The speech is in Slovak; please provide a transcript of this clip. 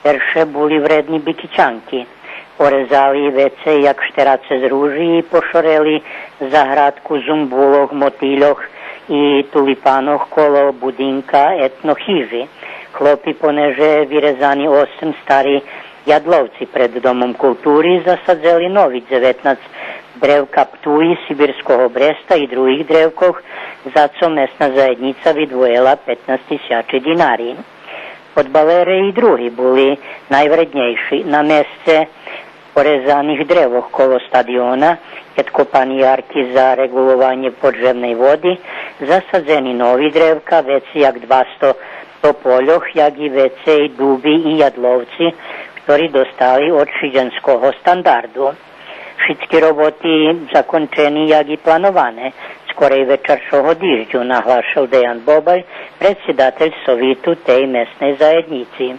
Najstarsze boli vredni Bikićanki. Porezali vece jak šterace z rúží, pošoreli zahradku zumbuloh, motýľoch i tulipanoh kolo budinka etno hiži. Chlopi poneže vyrezani 8 stari jadlovci pred domom kultúry zasadzeli nových 19 drevka Ptuji, Sibirského Bresta i druhých drevkoch, za co mesna zajednica vydvojela 15.000 dinári. Podbalere i drugi boli najvrednejší. Na mesce porezaných drevoch kolo stadiona, keď kopani jarky za regulovanie podzemnej vody, zasadzeni novi drevka, veci jak 200 topoljoh, jak i veci dubi i jadlovci, ktorí dostali od šiđanského standardu. Všetky roboty zakončení, jak i planované. Skorej večeršoho dižďu, nahlášal Dejan Bobaj, predsjedatelj Sovitu tej mesnej zajednici.